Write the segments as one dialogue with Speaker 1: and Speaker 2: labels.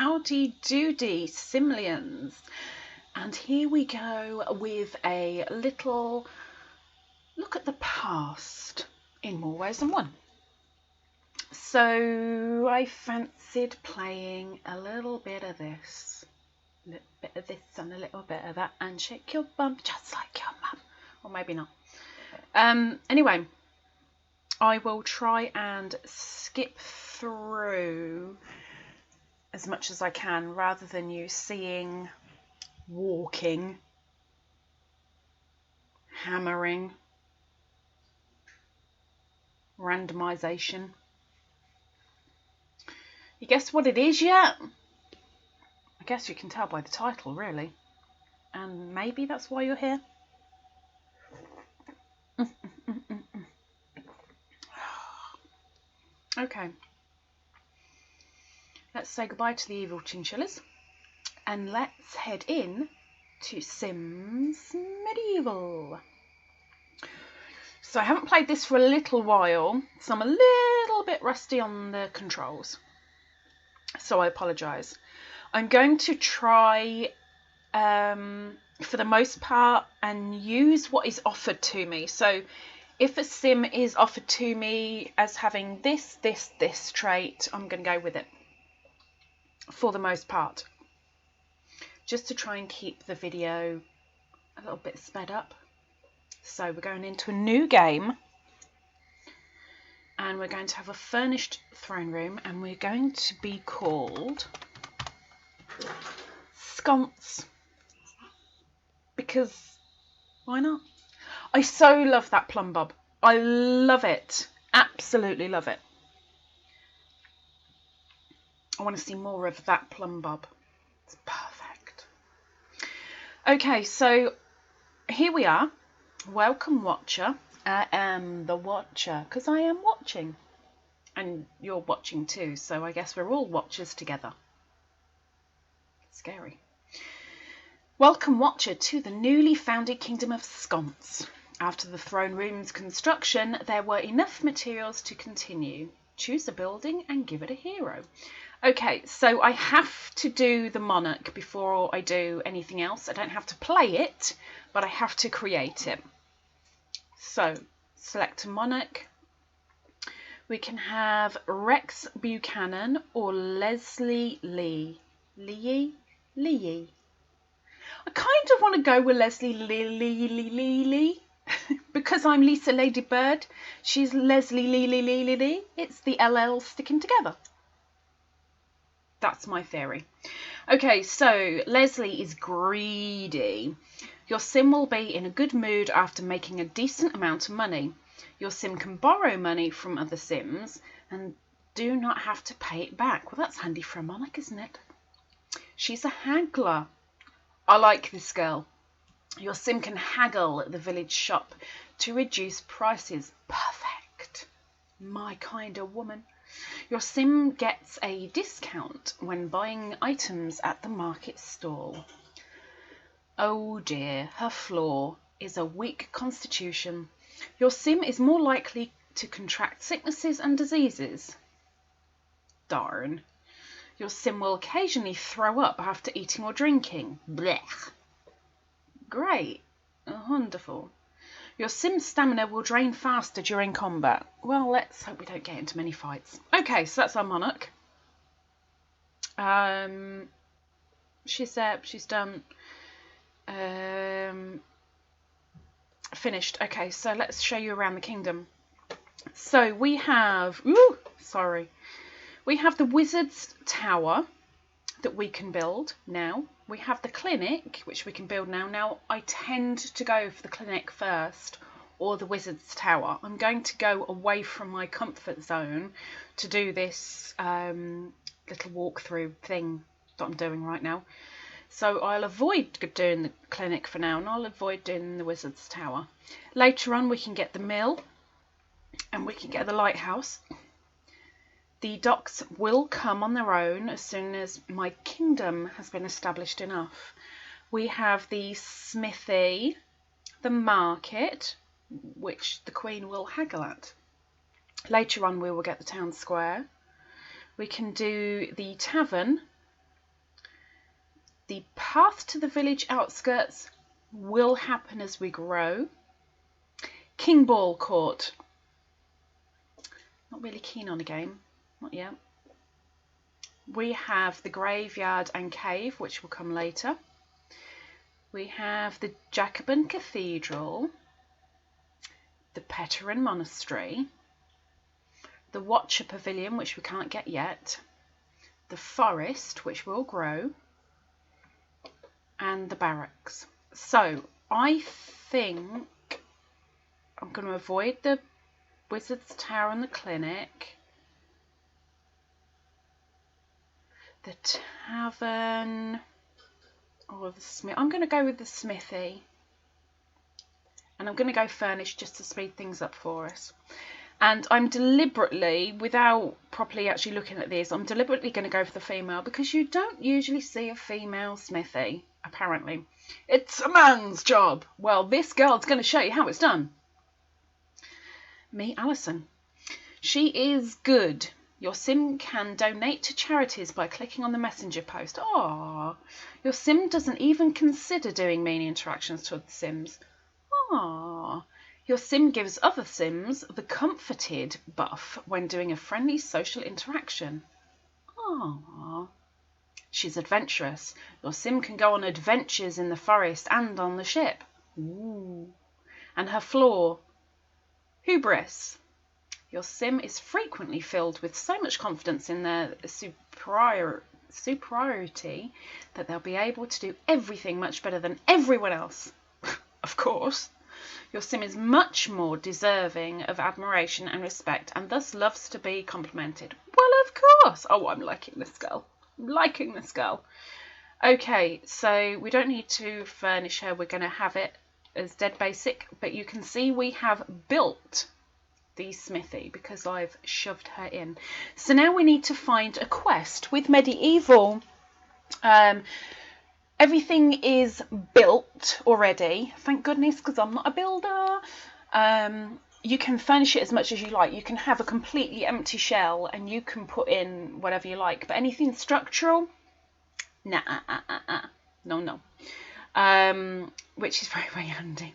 Speaker 1: Howdy doody, Simlians. And here we go with a little look at the past in more ways than one. So I fancied playing a little bit of this, a little bit of this and a little bit of that, and shake your bum just like your mum. Or maybe not. Anyway, I will try and skip through as much as I can rather than you seeing walking, hammering, randomization. You guess what it is yet? I guess you can tell by the title, really. And maybe that's why you're here. Okay. Let's say goodbye to the evil chinchillas. And let's head in to Sims Medieval. So I haven't played this for a little while, so I'm a little bit rusty on the controls. So I apologise. I'm going to try, for the most part, and use what is offered to me. So if a sim is offered to me as having this trait, I'm going to go with it for the most part. Just to try and keep the video a little bit sped up. So we're going into a new game. And we're going to have a furnished throne room. And we're going to be called Sconce. Because why not? I so love that plum bob. I love it. Absolutely love it. I want to see more of that plum bob. It's perfect. Okay, so here we are. Welcome, watcher. I am the watcher because I am watching. And you're watching too, so I guess we're all watchers together. Scary. Welcome, watcher, to the newly founded kingdom of Sconce. After the throne room's construction, there were enough materials to continue. Choose a building and give it a hero. Okay, so I have to do the monarch before I do anything else. I don't have to play it, but I have to create it. So, select a monarch. We can have Rex Buchanan or Leslie Lee. Lee? I kind of want to go with Leslie Lee. Because I'm Lisa Ladybird. She's Leslie Lee. It's the LL sticking together. That's my theory. Okay, so Leslie is greedy. Your sim will be in a good mood after making a decent amount of money. Your sim can borrow money from other sims and do not have to pay it back. Well, that's handy for a monarch, isn't it? She's a haggler. I like this girl. Your sim can haggle at the village shop to reduce prices. Perfect. My kind of woman. Your sim gets a discount when buying items at the market stall. Oh dear, her flaw is a weak constitution. Your sim is more likely to contract sicknesses and diseases. Darn. Your sim will occasionally throw up after eating or drinking. Blech. Great. Wonderful. Your sim's stamina will drain faster during combat. Well, let's hope we don't get into many fights. Okay, so that's our monarch. She's there. She's done. Finished. Okay, so let's show you around the kingdom. So we have... We have the Wizard's Tower that we can build now. We have the clinic, which we can build now. Now, I tend to go for the clinic first or the Wizard's Tower. I'm going to go away from my comfort zone to do this little walkthrough thing that I'm doing right now. So I'll avoid doing the clinic for now, and I'll avoid doing the Wizard's Tower. Later on, we can get the mill, and we can get the lighthouse. The docks will come on their own as soon as my kingdom has been established enough. We have the smithy, the market, which the Queen will haggle at. Later on, we will get the town square. We can do the tavern, The path to the village outskirts will happen as we grow. King Ball Court. Not really keen on a game. Not yet. We have the Graveyard and Cave, which will come later. We have the Jacobin Cathedral, the Peterin Monastery, the Watcher Pavilion, which we can't get yet, the Forest, which will grow, and the Barracks. So I think I'm going to avoid the Wizard's Tower and the Clinic, the Tavern, or the Smith. I'm going to go with the Smithy. And I'm going to go Furnished just to speed things up for us. And I'm deliberately, without properly actually looking at this, I'm deliberately going to go for the female because you don't usually see a female Smithy, apparently. It's a man's job. Well, this girl's going to show you how it's done. Meet Alison. She is good. Your sim can donate to charities by clicking on the messenger post. Aww. Your sim doesn't even consider doing mean interactions to other sims. Aww. Your sim gives other sims the comforted buff when doing a friendly social interaction. Aww. She's adventurous. Your sim can go on adventures in the forest and on the ship. Ooh. And her flaw? Hubris. Your sim is frequently filled with so much confidence in their superiority that they'll be able to do everything much better than everyone else. Of course. Your sim is much more deserving of admiration and respect and thus loves to be complimented. Well, of course. Oh, I'm liking this girl. I'm liking this girl. Okay, so we don't need to furnish her. We're going to have it as dead basic. But you can see we have built the Smithy because I've shoved her in. So now we need to find a quest. With medieval, everything is built already. Thank goodness, because I'm not a builder. You can furnish it as much as you like. You can have a completely empty shell and you can put in whatever you like. But anything structural, nah, no. Which is very, very handy.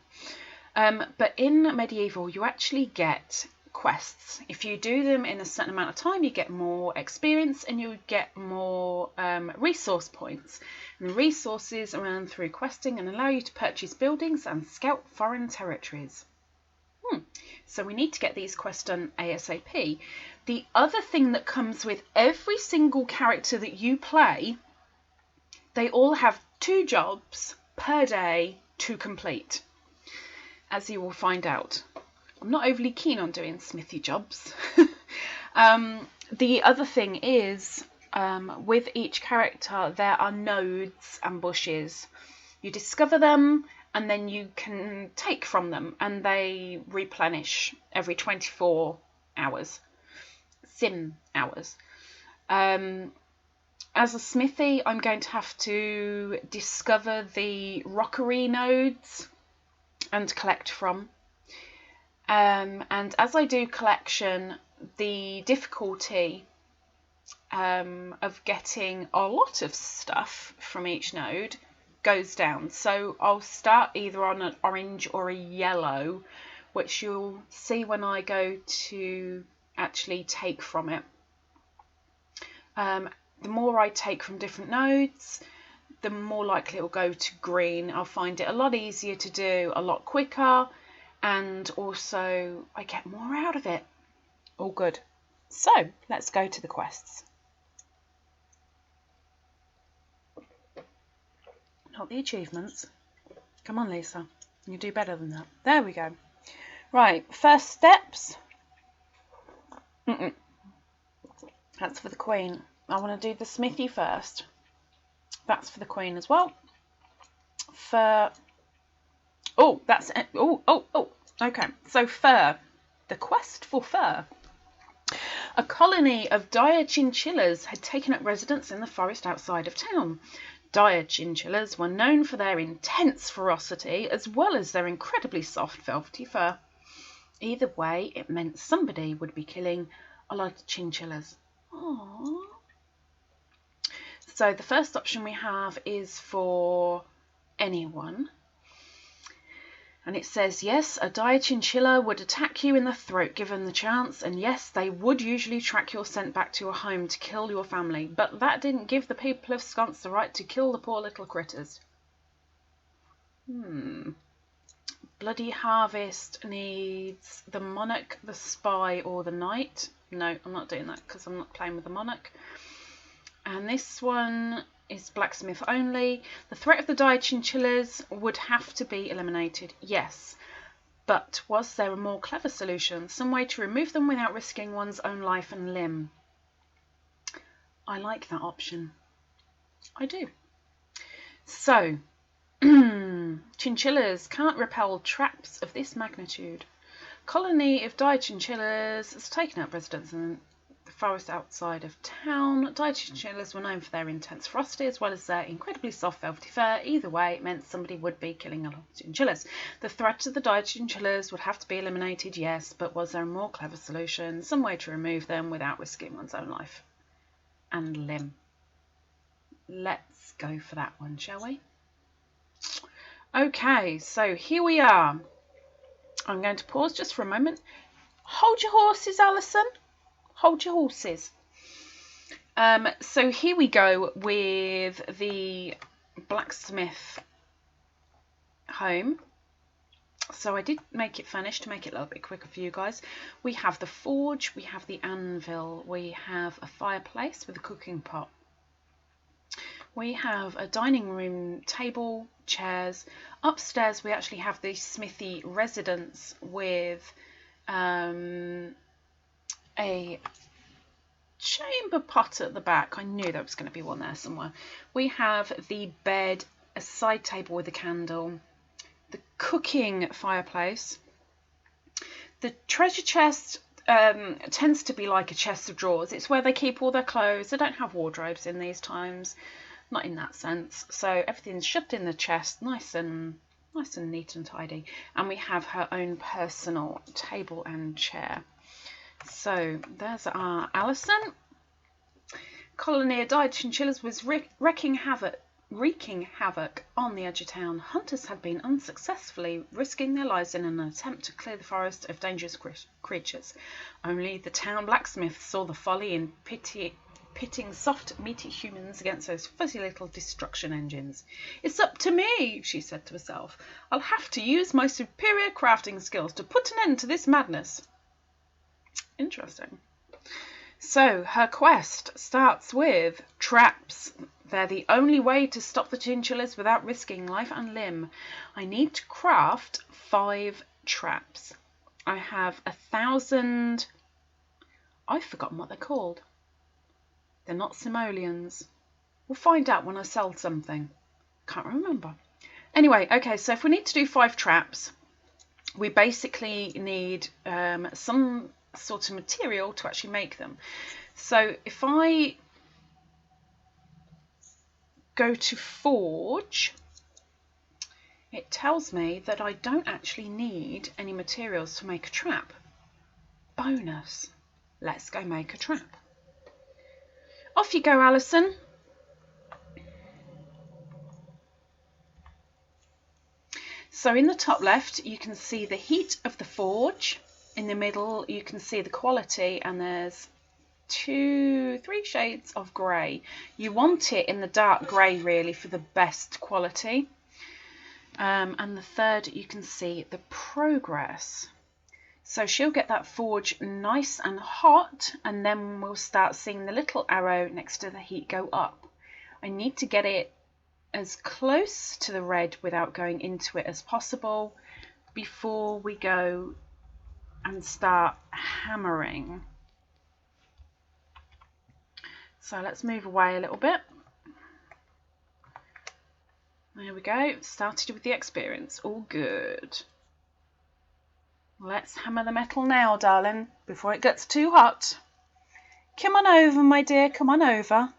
Speaker 1: But in medieval, you actually get quests. If you do them in a certain amount of time, you get more experience and you get more resource points. And the resources are earned through questing and allow you to purchase buildings and scout foreign territories. So we need to get these quests done ASAP. The other thing that comes with every single character that you play, they all have 2 jobs per day to complete, as you will find out. I'm not overly keen on doing smithy jobs. The other thing is, with each character, there are nodes and bushes. You discover them and then you can take from them and they replenish every 24 hours. Sim hours. As a smithy, I'm going to have to discover the rockery nodes and collect from. And as I do collection, the difficulty of getting a lot of stuff from each node goes down. So I'll start either on an orange or a yellow, which you'll see when I go to actually take from it. The more I take from different nodes, the more likely it will go to green. I'll find it a lot easier to do, a lot quicker, and also I get more out of it. All good. So let's go to the quests. Not the achievements. Come on, Lisa. You do better than that. There we go. Right, first steps. That's for the Queen. I want to do the smithy first. That's for the Queen as well. Oh, that's it. Oh. Okay, so fur. The quest for fur. A colony of dire chinchillas had taken up residence in the forest outside of town. Dire chinchillas were known for their intense ferocity as well as their incredibly soft, velvety fur. Either way, it meant somebody would be killing a lot of chinchillas. Aww. So the first option we have is for anyone. And it says, yes, a dire chinchilla would attack you in the throat given the chance, and yes, they would usually track your scent back to your home to kill your family, but that didn't give the people of Sconce the right to kill the poor little critters. Bloody Harvest needs the Monarch, the Spy, or the Knight. No, I'm not doing that because I'm not playing with the Monarch. And this one is Blacksmith only. The threat of the dire chinchillas would have to be eliminated, yes. But was there a more clever solution? Some way to remove them without risking one's own life and limb? I like that option. I do. So, chinchillas can't repel traps of this magnitude. Colony of dire chinchillas has taken up residence in the forest outside of town. Dire chinchillas were known for their intense ferocity as well as their incredibly soft velvety fur. Either way, it meant somebody would be killing a lot of chinchillas. The threat of the dire chinchillas would have to be eliminated, yes, but was there a more clever solution? Some way to remove them without risking one's own life and limb? Let's go for that one, shall we? Okay, so here we are. I'm going to pause just for a moment. Hold your horses, Alison. Hold your horses. So here we go with the blacksmith home. So I did make it furnished to make it a little bit quicker for you guys. We have the forge, we have the anvil, we have a fireplace with a cooking pot. We have a dining room table, chairs. Upstairs we actually have the smithy residence with a chamber pot at the back. I knew there was going to be one there somewhere. We have the bed, a side table with a candle, the cooking fireplace. The treasure chest tends to be like a chest of drawers. It's where they keep all their clothes. They don't have wardrobes in these times. Not in that sense. So everything's shoved in the chest, nice and neat and tidy. And we have her own personal table and chair. So there's our Alison. Colony of dire chinchillas was wreaking havoc on the edge of town. Hunters had been unsuccessfully risking their lives in an attempt to clear the forest of dangerous creatures. Only the town blacksmith saw the folly in pitting soft, meaty humans against those fuzzy little destruction engines. It's up to me, she said to herself. I'll have to use my superior crafting skills to put an end to this madness. Interesting. So her quest starts with traps. They're the only way to stop the chinchillas without risking life and limb. I need to craft 5 traps. I have 1,000... I've forgotten what they're called. They're not simoleons. We'll find out when I sell something. Can't remember. Anyway, okay, so if we need to do 5 traps, we basically need some sort of material to actually make them. So if I go to forge, it tells me that I don't actually need any materials to make a trap. Bonus. Let's go make a trap. Off you go, Alison. So in the top left, you can see the heat of the forge. In the middle, you can see the quality, and there's 3 shades of grey. You want it in the dark grey, really, for the best quality. And the third, you can see the progress. So she'll get that forge nice and hot, and then we'll start seeing the little arrow next to the heat go up. I need to get it as close to the red without going into it as possible before we go and start hammering. So let's move away a little bit. There we go. Started with the experience. All good. Let's hammer the metal now, darling, before it gets too hot. Come on over, my dear. Come on over.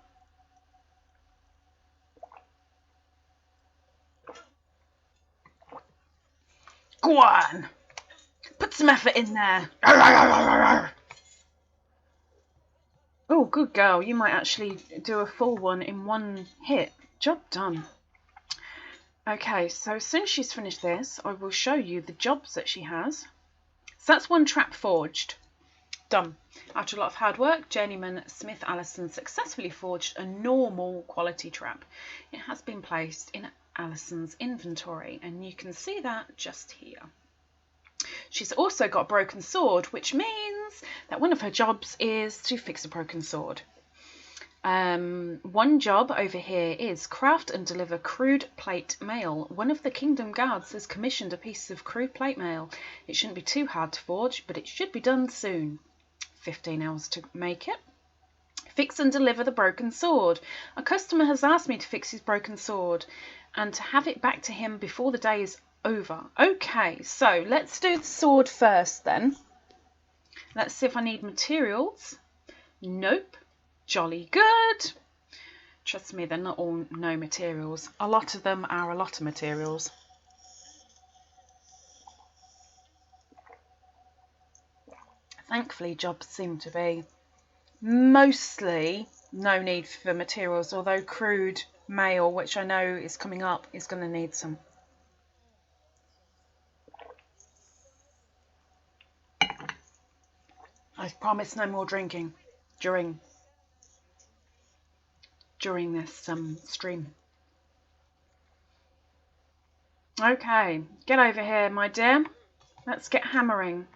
Speaker 1: Go on. Put some effort in there. Oh, good girl. You might actually do a full one in one hit. Job done. Okay, so as soon as she's finished this, I will show you the jobs that she has. So that's one trap forged. Done. After a lot of hard work, Journeyman Smith Allison successfully forged a normal quality trap. It has been placed in Allison's inventory, and you can see that just here. She's also got a broken sword, which means that one of her jobs is to fix a broken sword. One job over here is craft and deliver crude plate mail. One of the Kingdom Guards has commissioned a piece of crude plate mail. It shouldn't be too hard to forge, but it should be done soon. 15 hours to make it. Fix and deliver the broken sword. A customer has asked me to fix his broken sword and to have it back to him before the day is over. Okay, so let's do the sword first then. Let's see if I need materials. Nope. Jolly good. Trust me, they're not all no materials. A lot of them are a lot of materials. Thankfully, jobs seem to be mostly no need for materials, although crude mail, which I know is coming up, is going to need some. I promise no more drinking during this stream. Okay, get over here, my dear. Let's get hammering.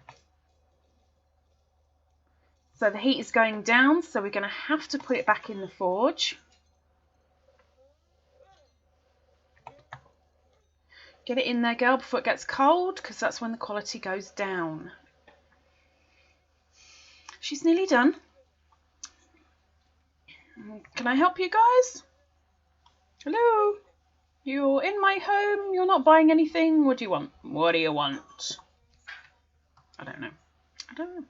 Speaker 1: So the heat is going down, so we're going to have to put it back in the forge. Get it in there, girl, before it gets cold, because that's when the quality goes down. She's nearly done. Can I help you guys? Hello? You're in my home, you're not buying anything. What do you want? What do you want? I don't know. I don't know.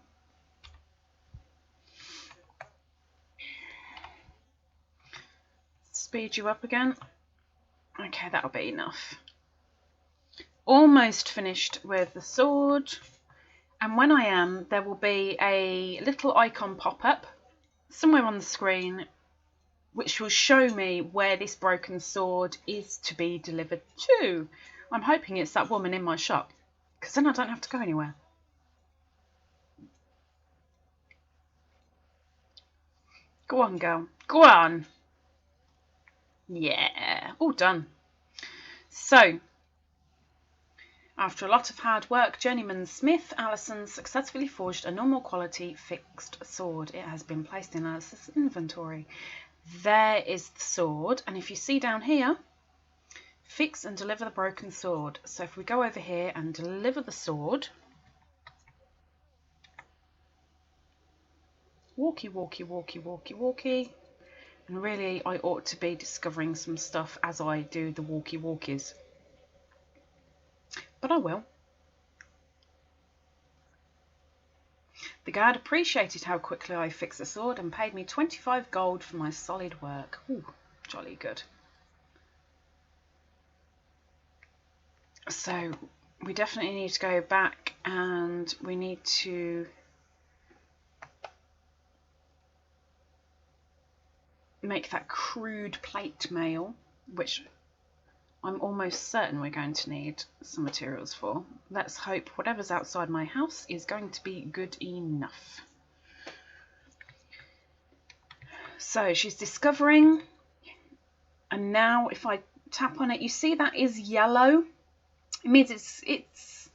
Speaker 1: Speed you up again. Okay, that'll be enough. Almost finished with the sword. And when I am, there will be a little icon pop up somewhere on the screen which will show me where this broken sword is to be delivered to. I'm hoping it's that woman in my shop, because then I don't have to go anywhere. Go on, girl. Go on. Yeah, all done. So, after a lot of hard work, Journeyman Smith Allison successfully forged a normal quality fixed sword. It has been placed in Allison's inventory. There is the sword, and if you see down here, fix and deliver the broken sword. So if we go over here and deliver the sword, walkie, walkie, walkie, walkie, walkie, and really I ought to be discovering some stuff as I do the walkie walkies, but I will. The guard appreciated how quickly I fixed the sword and paid me 25 gold for my solid work. Ooh, jolly good. So we definitely need to go back and we need to make that crude plate mail, which I'm almost certain we're going to need some materials for. Let's hope whatever's outside my house is going to be good enough. So she's discovering, and now if I tap on it, you see that is yellow. It means it's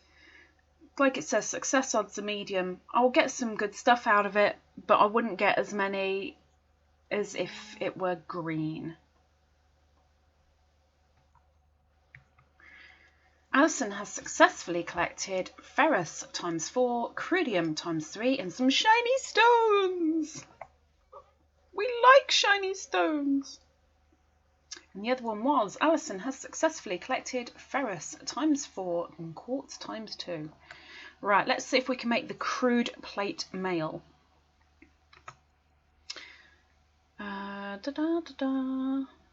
Speaker 1: like it says success odds are medium. I'll get some good stuff out of it, but I wouldn't get as many as if it were green. Allison has successfully collected ferrous ×4, crudium ×3, and some shiny stones. We like shiny stones. And the other one was Allison has successfully collected ferrous ×4 and quartz ×2. Right, let's see if we can make the crude plate mail.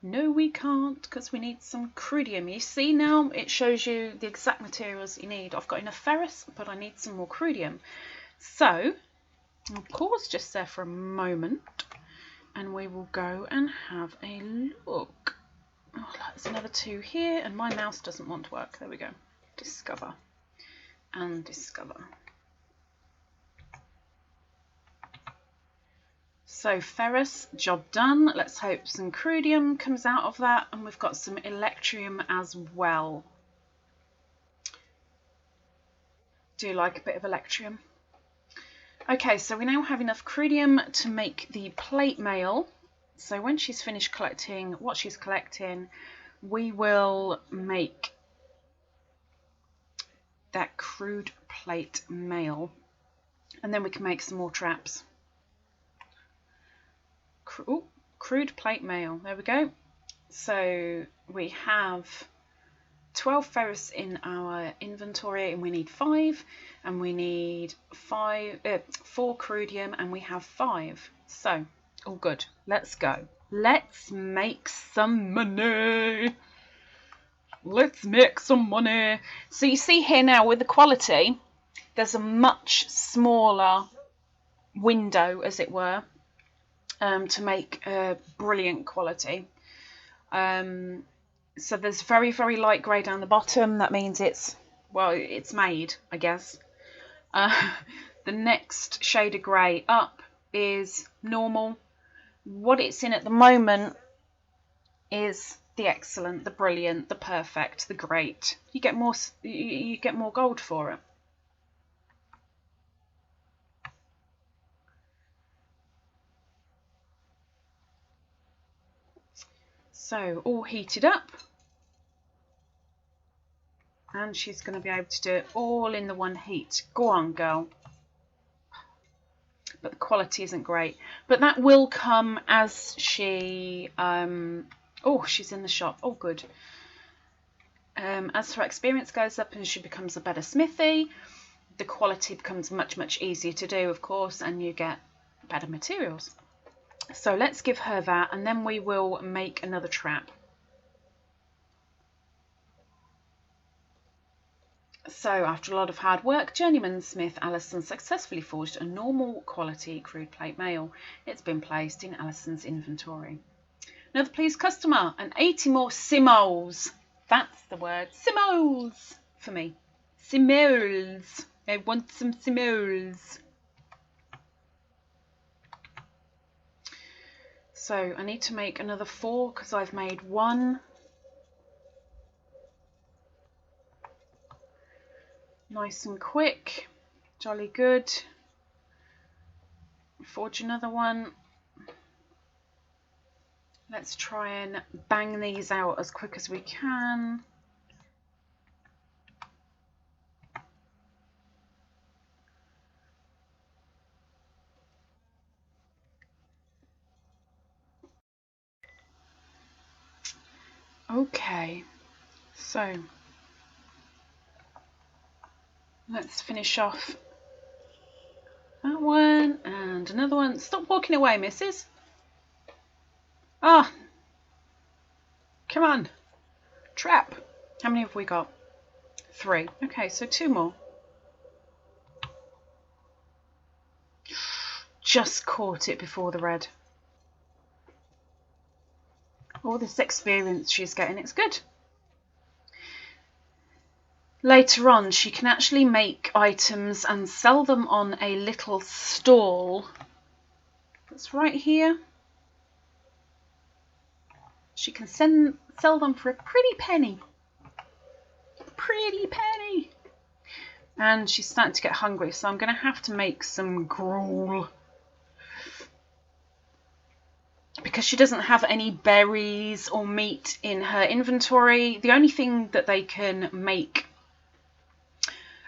Speaker 1: No, we can't, because we need some crudium. You see now it shows you the exact materials you need. I've got enough ferrous, but I need some more crudium. So I'll pause just there for a moment and we will go and have a look. Oh, there's another 2 here and my mouse doesn't want to work. There we go. Discover and discover. So ferrous, job done. Let's hope some crudium comes out of that, and we've got some electrium as well. Do you like a bit of electrium? Okay, so we now have enough crudium to make the plate mail. So when she's finished collecting what she's collecting, we will make that crude plate mail, and then we can make some more traps. Crude plate mail, there we go. So we have 12 ferrous in our inventory and we need 5, and we need 4 crudium and we have 5. So all good, let's go. Let's make some money. Let's make some money. So you see here now with the quality, there's a much smaller window, as it were, to make a brilliant quality. So there's very, very light grey down the bottom. That means it's made, I guess. The next shade of grey up is normal. What it's in at the moment is the excellent, the brilliant, the perfect, the great. You get more gold for it. So all heated up, and she's going to be able to do it all in the one heat. Go on, girl. But the quality isn't great. But that will come as she... oh, she's in the shop. Oh, good. As her experience goes up and she becomes a better smithy, the quality becomes much, much easier to do, of course, and you get better materials. So let's give her that, and then we will make another trap. So after a lot of hard work, journeyman smith Alison successfully forged a normal quality crude plate mail. It's been placed in Alison's inventory. Another pleased customer, and 80 more simoles. That's the word, simoles for me. Simoles. I want some simoles. So I need to make another 4 because I've made 1. Nice and quick, jolly good. Forge another one. Let's try and bang these out as quick as we can. Okay, so let's finish off that one and another one. Stop walking away, missus. Ah, come on. Trap. How many have we got? 3. Okay, so 2 more. Just caught it before the red. All this experience she's getting, it's good. Later on, she can actually make items and sell them on a little stall that's right here. She can sell them for a pretty penny. Pretty penny. And she's starting to get hungry, so I'm going to have to make some gruel. Because she doesn't have any berries or meat in her inventory, the only thing that they can make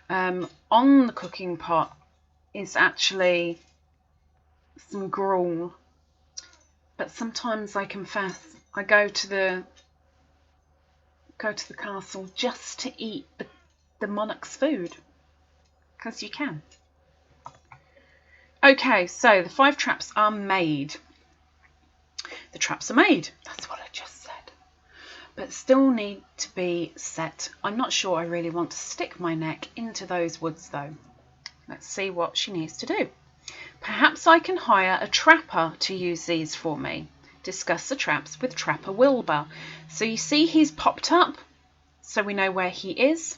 Speaker 1: on the cooking pot is actually some gruel. But sometimes, I confess, I go to the castle just to eat the monarch's food, because you can. Okay, so the 5 traps are made. The traps are made. That's what I just said. But still need to be set. I'm not sure I really want to stick my neck into those woods though. Let's see what she needs to do. Perhaps I can hire a trapper to use these for me. Discuss the traps with Trapper Wilbur. So you see he's popped up, so we know where he is.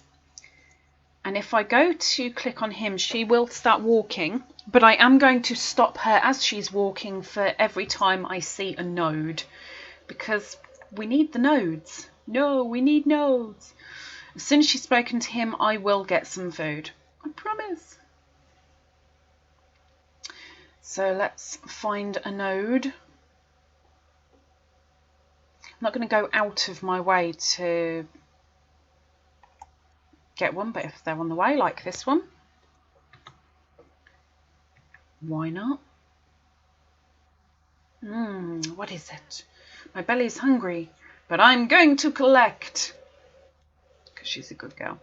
Speaker 1: And if I go to click on him, she will start walking, but I am going to stop her as she's walking for every time I see a node, because we need the nodes. No, we need nodes. As soon as she's spoken to him, I will get some food. I promise. So let's find a node. I'm not going to go out of my way to get one, but if they're on the way, like this one, why not? What is it? My belly's hungry, but I'm going to collect. Because she's a good girl.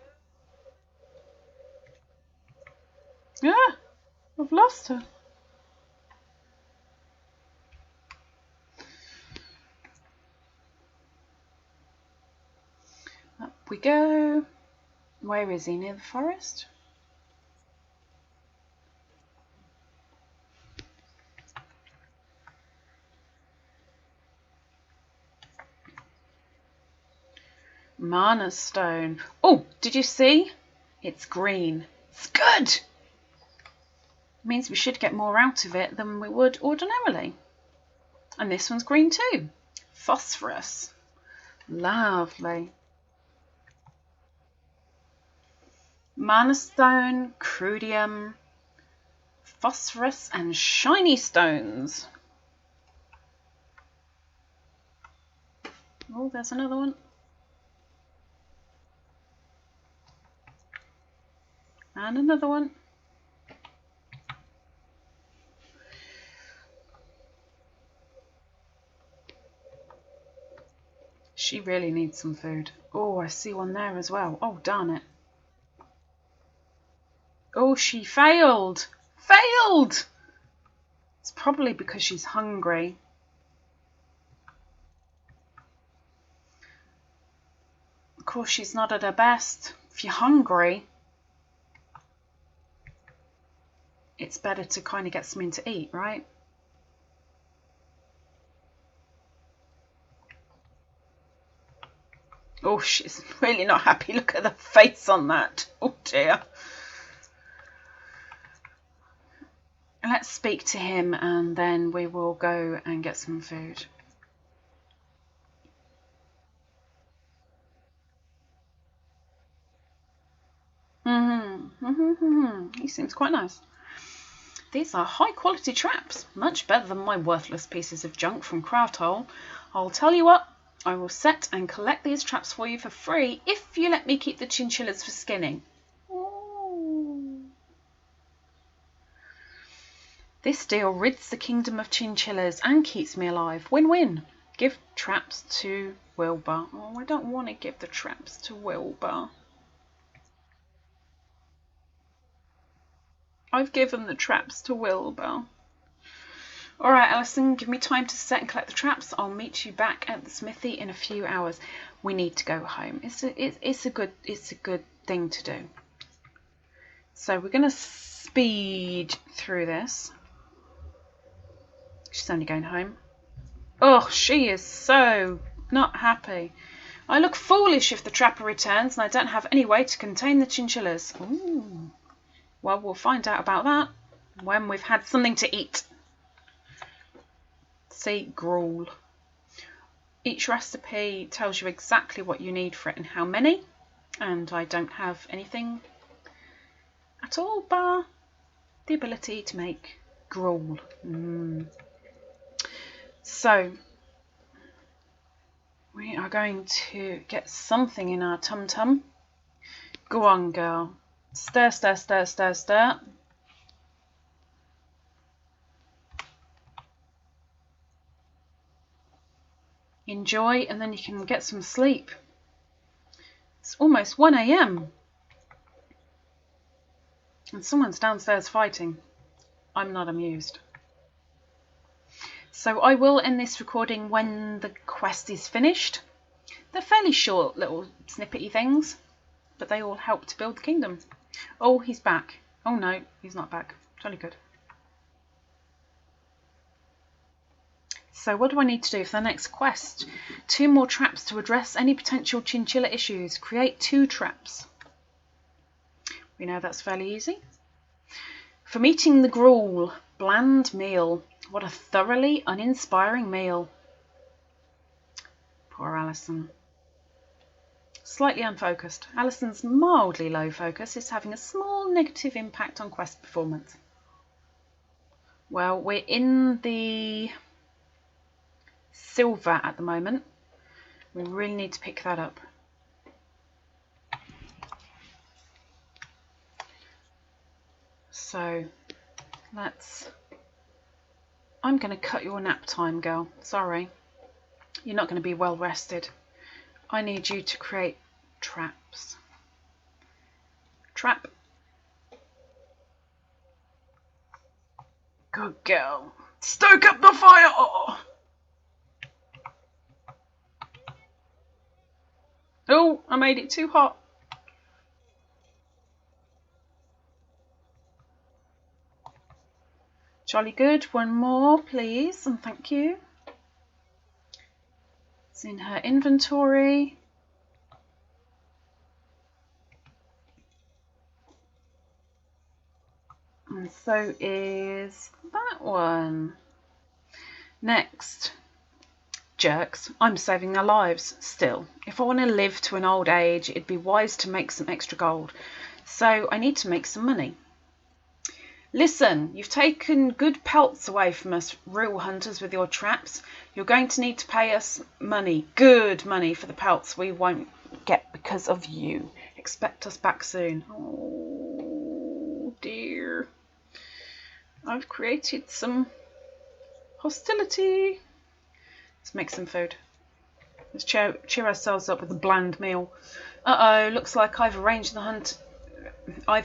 Speaker 1: Ah, I've lost her. Up we go. Where is he? Near the forest? Mana stone. Oh, did you see? It's green. It's good. It means we should get more out of it than we would ordinarily. And this one's green too. Phosphorus. Lovely. Mana stone, crudium, phosphorus, and shiny stones. Oh, there's another one. And another one. She really needs some food. Oh, I see one there as well. Oh, darn it. Oh, she failed. Failed! It's probably because she's hungry. Of course, she's not at her best. If you're hungry, it's better to kind of get something to eat, right? Oh, she's really not happy. Look at the face on that. Oh, dear. Let's speak to him and then we will go and get some food. He seems quite nice. These are high quality traps, much better than my worthless pieces of junk from Craft Hole. I'll tell you what, I will set and collect these traps for you for free if you let me keep the chinchillas for skinning. Ooh. This deal rids the kingdom of chinchillas and keeps me alive. Win-win. Give traps to Wilbur. Oh, I don't want to give the traps to Wilbur. I've given the traps to Wilbur. Alright, Alison, give me time to set and collect the traps. I'll meet you back at the smithy in a few hours. We need to go home. It's a good thing to do. So we're going to speed through this. She's only going home. Oh, she is so not happy. I look foolish if the trapper returns and I don't have any way to contain the chinchillas. Ooh. Well, we'll find out about that when we've had something to eat. See, gruel. Each recipe tells you exactly what you need for it and how many. And I don't have anything at all bar the ability to make gruel. So, we are going to get something in our tum-tum. Go on, girl. Stir, stir, stir, stir, stir. Enjoy, and then you can get some sleep. It's almost 1 AM. And someone's downstairs fighting. I'm not amused. So I will end this recording when the quest is finished. They're fairly short little snippety things, but they all help to build the kingdom. Oh, he's back. Oh no, he's not back. Jolly good. So what do I need to do for the next quest? 2 more traps to address any potential chinchilla issues. Create 2 traps. We know that's fairly easy. From eating the gruel, bland meal. What a thoroughly uninspiring meal. Poor Alison. Slightly unfocused. Alison's mildly low focus is having a small negative impact on quest performance. Well, we're in the silver at the moment. We really need to pick that up. So I'm going to cut your nap time, girl. Sorry. You're not going to be well rested. I need you to create traps. Trap. Good girl. Stoke up the fire! Oh, I made it too hot. Jolly good. One more, please, and thank you. It's in her inventory. And so is that one. Next. Jerks. I'm saving their lives still. If I want to live to an old age, it'd be wise to make some extra gold. So I need to make some money. Listen, you've taken good pelts away from us real hunters with your traps. You're going to need to pay us money, good money, for the pelts we won't get because of you. Expect us back soon. Oh dear. I've created some hostility. Let's make some food. Let's cheer ourselves up with a bland meal. Uh-oh, looks like I've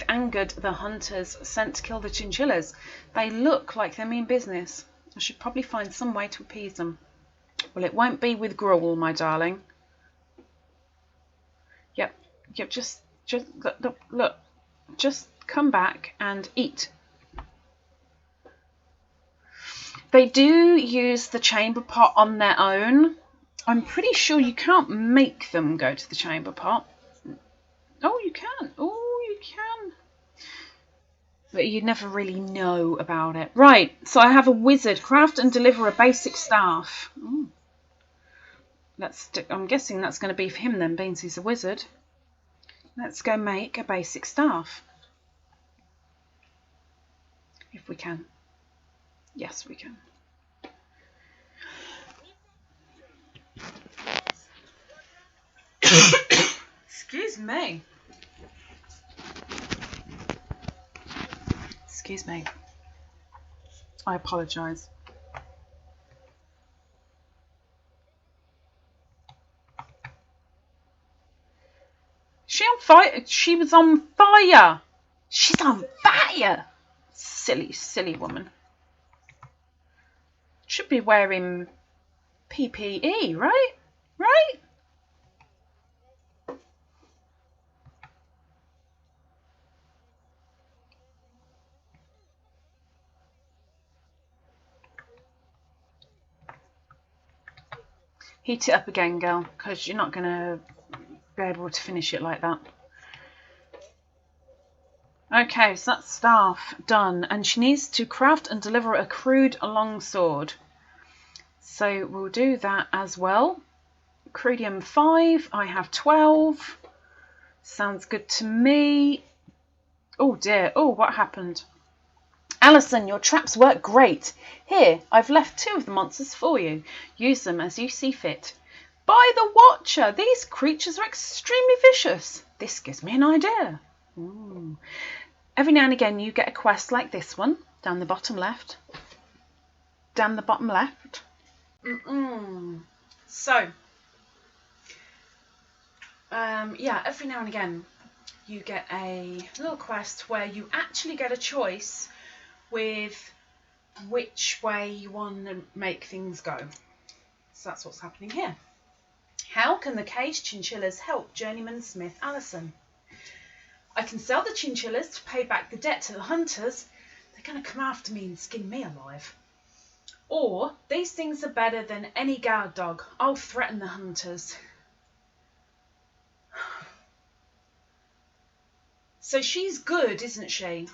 Speaker 1: angered the hunters sent to kill the chinchillas. They look like they mean business. I should probably find some way to appease them. Well, it won't be with gruel, my darling. Yep, just look. Just come back and eat. They do use the chamber pot on their own. I'm pretty sure you can't make them go to the chamber pot. Oh, you can. Oh, you can. But you never really know about it. Right, so I have a wizard. Craft and deliver a basic staff. Ooh. I'm guessing that's going to be for him then, being he's a wizard. Let's go make a basic staff. If we can. Yes, we can. Excuse me. Excuse me. I apologise. She on fire? She was on fire. She's on fire. Silly, silly woman. Should be wearing PPE, right? Right? Heat it up again, girl, because you're not going to be able to finish it like that. Okay, so that's staff done. And she needs to craft and deliver a crude longsword. So we'll do that as well. Crudium 5, I have 12. Sounds good to me. Oh dear, oh, what happened? Alison, your traps work great. Here, I've left 2 of the monsters for you. Use them as you see fit. By the Watcher, these creatures are extremely vicious. This gives me an idea. Ooh. Every now and again you get a quest like this one, down the bottom left. Down the bottom left. So, yeah, every now and again you get a little quest where you actually get a choice with which way you want to make things go. So that's what's happening here. How can the caged chinchillas help journeyman Smith Alison? I can sell the chinchillas to pay back the debt to the hunters. They're going to come after me and skin me alive. Or, these things are better than any guard dog. I'll threaten the hunters. So she's good, isn't she?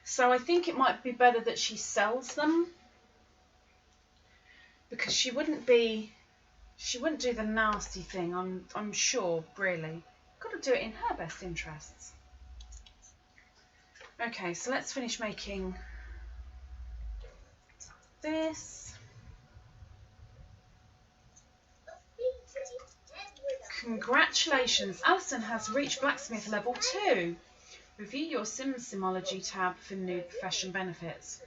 Speaker 1: So I think it might be better that she sells them, because she wouldn't do the nasty thing, I'm sure, really. Got to do it in her best interests. Okay, so let's finish making this. Congratulations, Alison has reached blacksmith level 2. Review your Simology tab for new profession benefits.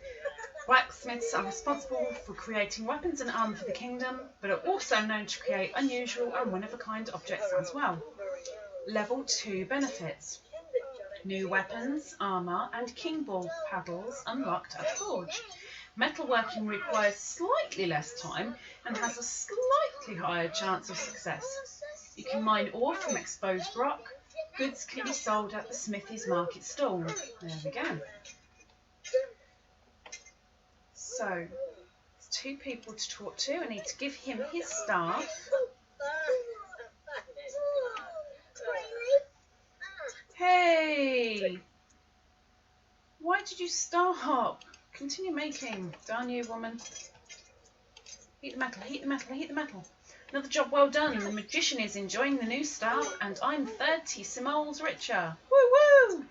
Speaker 1: Blacksmiths are responsible for creating weapons and armour for the kingdom, but are also known to create unusual and one-of-a-kind objects as well. Level 2 benefits. New weapons, armour and king ball paddles unlocked at Forge. Metalworking requires slightly less time and has a slightly higher chance of success. You can mine ore from exposed rock. Goods can be sold at the Smithy's Market stall. There we go. So, there's 2 people to talk to. I need to give him his staff. Hey! Why did you stop? Continue making. Darn you, woman. Heat the metal, heat the metal, heat the metal. Another job well done. The magician is enjoying the new staff, and I'm 30 simoles richer. Woo woo!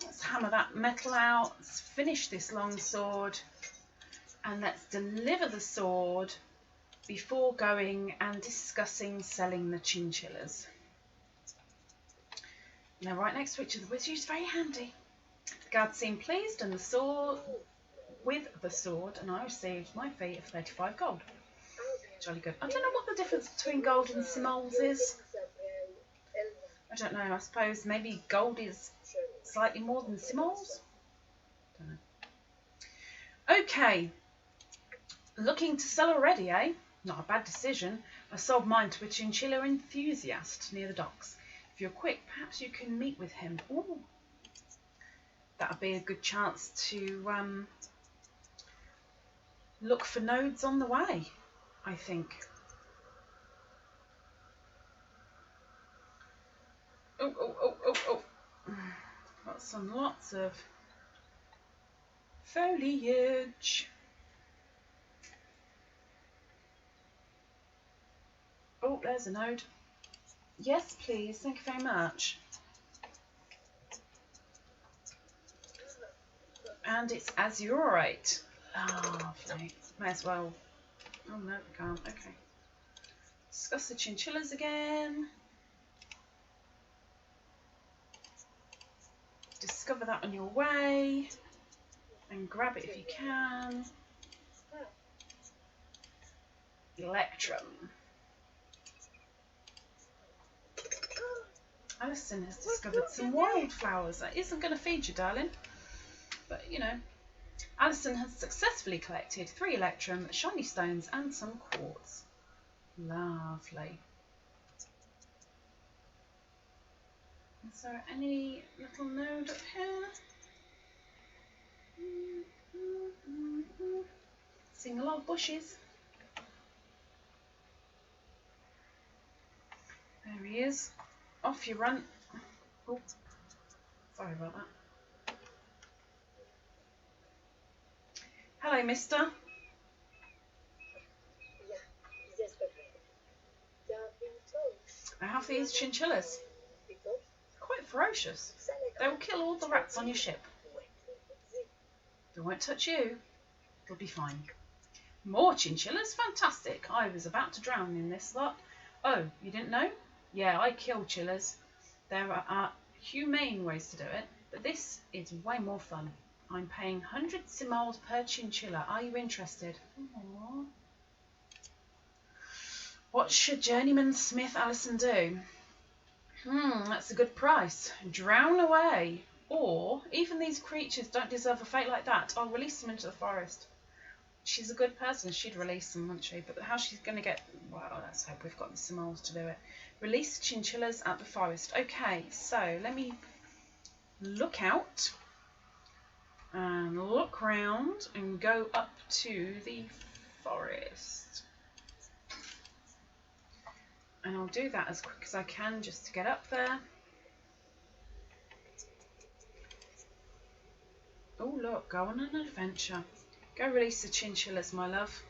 Speaker 1: Let's hammer that metal out. Let's finish this long sword. And let's deliver the sword before going and discussing selling the chinchillas. Now, right next to each other, which is very handy. The guards seemed pleased, and with the sword, and I received my fee of 35 gold. Jolly good. I don't know what the difference between gold and simoles is. I don't know. I suppose maybe gold is slightly more than simoles. Don't know. Okay. Looking to sell already, eh? Not a bad decision. I sold mine to a chinchilla enthusiast near the docks. If you're quick, perhaps you can meet with him. Ooh. That would be a good chance to look for nodes on the way, I think. Oh. Got some lots of foliage. Oh, there's a node. Yes, please. Thank you very much. And it's azurite. Oh, lovely. May as well. Oh, no, we can't. Okay. Discuss the chinchillas again. Discover that on your way. And grab it if you can. Electrum. Alison has discovered some wildflowers. That isn't going to feed you, darling. But, you know. Alison has successfully collected 3 electrum, shiny stones, and some quartz. Lovely. Is there any little node up here? Seeing a lot of bushes. There he is. Off you run. Oh, sorry about that. Hello, mister. I have these chinchillas. Quite ferocious. They will kill all the rats on your ship. They won't touch you. You'll be fine. More chinchillas? Fantastic. I was about to drown in this lot. Oh, you didn't know? Yeah, I kill chillas. There are humane ways to do it, but this is way more fun. I'm paying 100 simoles per chinchilla. Are you interested? Aww. What should journeyman smith Alison do? That's a good price. Drown away. Or, even these creatures don't deserve a fate like that. I'll release them into the forest. She's a good person. She'd release them, wouldn't she? But how she's going to get... Well, let's hope we've got the simoles to do it. Release chinchillas at the forest. Okay, so let me look out and look round and go up to the forest. And I'll do that as quick as I can just to get up there. Oh look, go on an adventure. Go release the chinchillas, my love,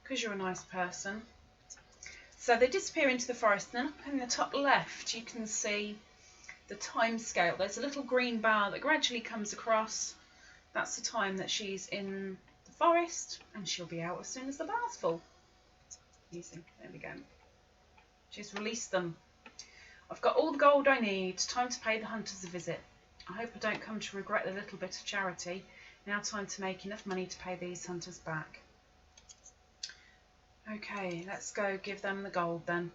Speaker 1: because you're a nice person. So they disappear into the forest, and then up in the top left you can see the time scale. There's a little green bar that gradually comes across. That's the time that she's in the forest, and she'll be out as soon as the bar's full. Easy, there we go. She's released them. I've got all the gold I need. Time to pay the hunters a visit. I hope I don't come to regret the little bit of charity. Now time to make enough money to pay these hunters back. Okay, let's go give them the gold then.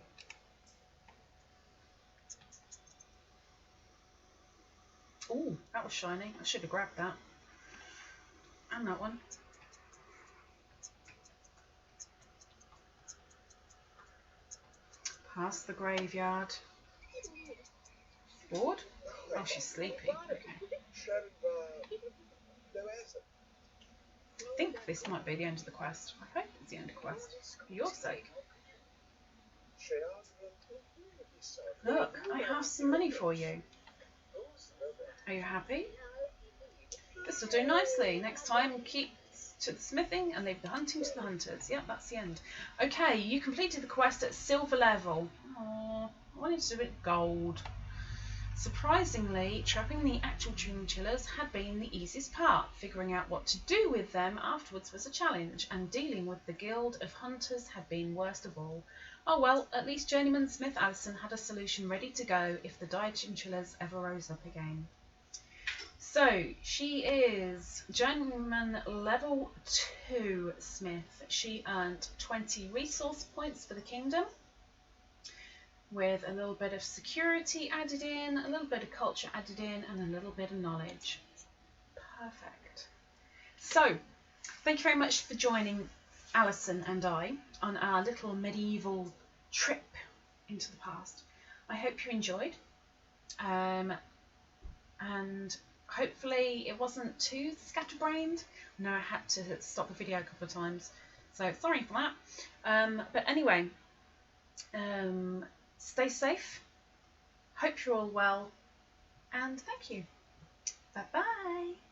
Speaker 1: Oh, that was shiny. I should have grabbed that. And that one. Past the graveyard. Bored? Oh, she's sleepy. Okay. I think this might be the end of the quest. I hope it's the end of the quest. For your sake. Look, I have some money for you. Are you happy? This will do nicely. Next time, keep to the smithing and leave the hunting to the hunters. Yep, that's the end. Okay, you completed the quest at silver level. Aww, I wanted to do it gold. Surprisingly, trapping the actual chinchillas had been the easiest part. Figuring out what to do with them afterwards was a challenge, and dealing with the guild of hunters had been worst of all. Oh well, at least journeyman smith Alison had a solution ready to go if the died chinchillas ever rose up again. So, she is journeyman level 2 smith. She earned 20 resource points for the kingdom, with a little bit of security added in, a little bit of culture added in, and a little bit of knowledge. Perfect. So, thank you very much for joining Alison and I on our little medieval trip into the past. I hope you enjoyed, and hopefully it wasn't too scatterbrained. I know I had to stop the video a couple of times, so sorry for that. But anyway, stay safe, hope you're all well, and thank you. Bye bye.